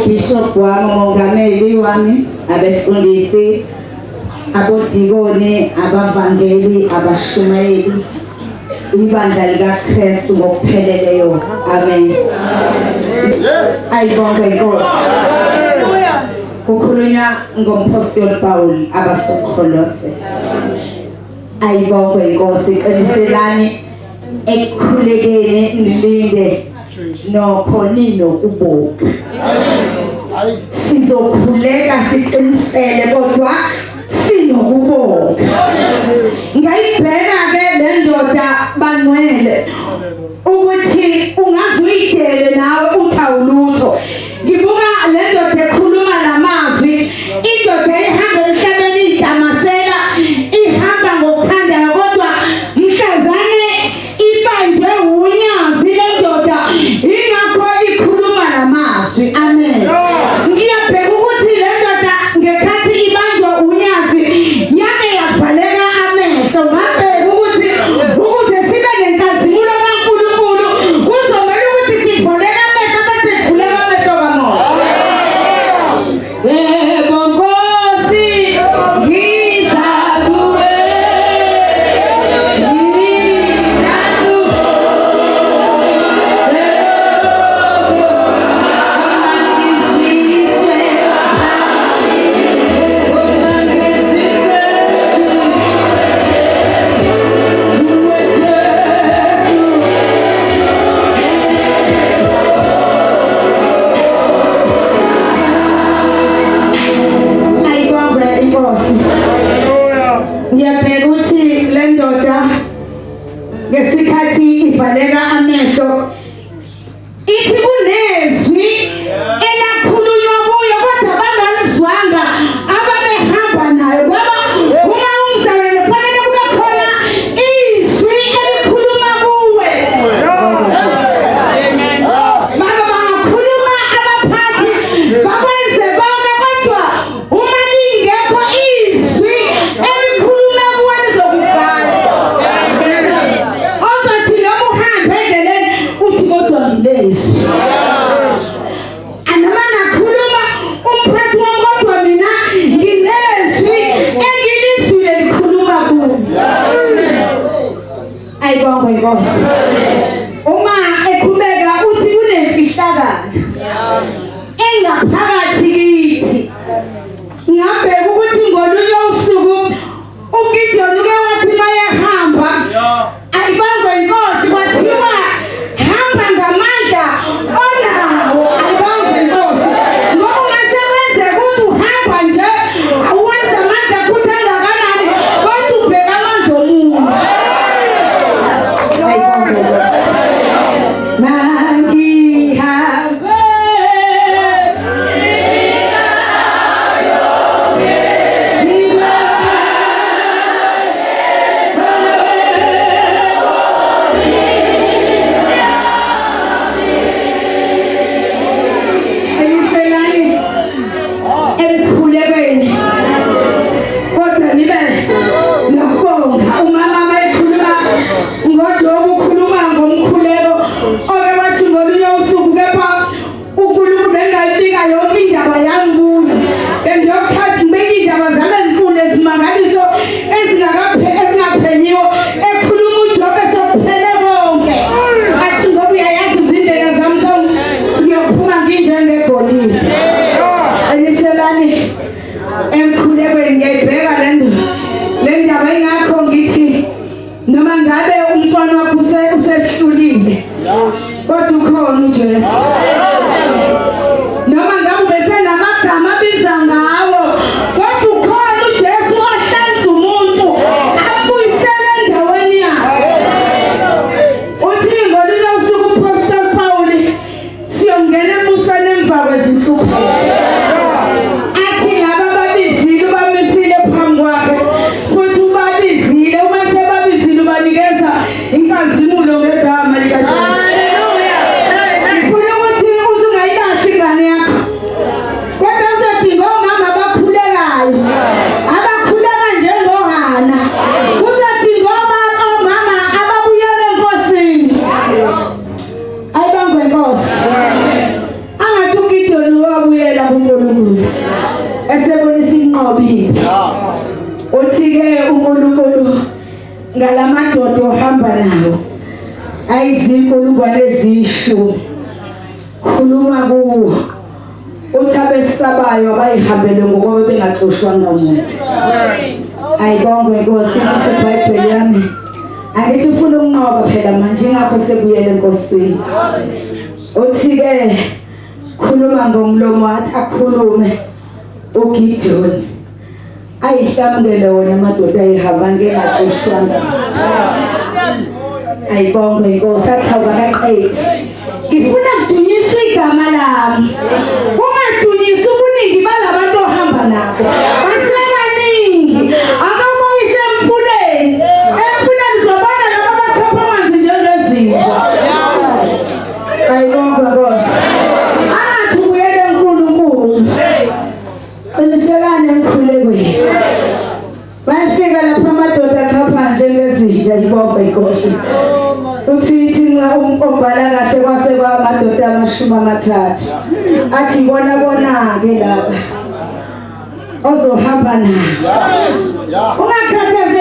ubishop wami, umongameli wami, abefundisi, abodikoni, abavangeli, abashumayeli, ibandla likaKristu ngokupheleleyo. Amen. Yes. Ayibonge Inkosi. Haleluya. Kukhulunywa ngomphostoli Paul abasoKolose. Ayibonge Inkosi, qiniselani ekukhulekeni nilinde nokhonino kuboka. Sizokhuleka siqinisele kodwa sinokuboka. Ngayibheka ke le ndoda bangcwele ukuthi ungazuyidele nawe uthawulutho. Ngibuka le ndoda ekhuluma lamazwi, indoda ehamba emhlabeni idamasela, ihamba ngokuthanda kodwa mhlazane ibanjwe unyazi le ndoda, ingakho ikhuluma lamazwi. Amen. Ngiyabheka ukuthi le ndoda ngekhathi ibanjwa unyazi yake yavaleka amehlo. Ngabheka ukuthi ukuze sibe nenkazimulo kaNkulunkulu kuzomela ukuthi sivoleke amehlo bese sivuleka amehlo kamoya. Yebo Nkosi, ngiza kuwe. Ngiyabheka ukuthi le ndoda ngesikhathi ivaleka amehlo ithi kunezwi elakhulunywa kuyo kodwa bangalizwanga ababehamba nayo, ngoba uma umzalwane kufanele kube khona izwi elikhuluma kuwe. Baba bangakhuluma abaphathi bakwenze konke kodwa uma lingekho izwi elikhuluma kuwe lizokugala. Ozothi noma uhambe endleleni uthi kodwa ngilezwi. Anoma ngakhuluma umphathi wami kodwa mina nginezwi engilizwile likhuluma kuwe. Ayibonge Inkosi. Uma ekhubeka uthi kunemfihlakalo engaphakathi kithi. Ngabheka ukuthi ngolunye usuku uGideon uke wathi mayehamba, ayibonge Inkosi, kwathiwa hamba ngamandla onawo. Ayibonge Inkosi. Ngoba ungasebenze ukuthi uhamba nje awenze amandla futhi angakanani kodwa ubheka amandla omuntu. Ayibonge Inkosi. Nangihambe eliselani elikhulekweni kodwa nibe nokubonga. Umama mayekhuluma ngoJobu ukhuluma ngomkhuleko oke wathi ngolunye usuku kepha uNkulunkulu bengalibika yonke indaba yami kuyo. Bengiyokuthatha ngibeke indaba zami ezinkulu ezimangaliso ezingaphenyiwo ekhuluma uJobu esokuphele konke. Athi ngoba uyayazi izindlela zami ngiyophuma nginjengegolide. Eliselani emkhulekweni ngiyayibheka le ndaba ingakho ngithi noma ngabe umntwana wakho usehlulile kodwa ukhona uJesu. Noma ngabe besenamagama abiza ngawo kodwa ukhona uJesu ohlanza umuntu abuyisele endaweni yakhe. Uthi ngolunye usuku uPostoli Paul siyongena embusweni emva kwezinhlupheko. Athi laba babizile ubamisile phambi kwakhe futhi ubabizile, uma sebabizile ubanikeza inkazimulo ngegama likaJesu. Haleluya. Ngifuna ukuthi esebonisa inqobi. Uthi-ke uNkulunkulu ngalamadoda ohamba nawo ayizinkulungwane eziyishumi khuluma kuwo uthi abesabayo abayihambele ngoba bengaxoshwanga umuntu. Ayibongwe Nkosi ukuthi iBhayibheli yami angithi ufuna ukunqoba phela manje ingakho sekuyele enkosini. Uthi-ke khuluma ngomlomo wathi akhulume uGideon ayihlamukele wona amadoda ayihamba ngengaxoshwanga. Ayibongwe Nkosi athi awukaqedi ngifuna kudunyiswe igama lami ungadunyisi ubuningi balabantu ohamba nabo basebaningi akamoyise emfuleni zobana laba bakhapha amanzi njengezinja. Ayibongwe Nkosi angathi ubuyele uNkulunkulu qiniselane emkhulekweni bayafika lapho amadoda akhapha njengezinja. Ayibongwe Nkosi uthi nxa umbhala kahle kwase kwamadoda ama30 athi bona-ke lapha ozohamba nayo ungakhathazeki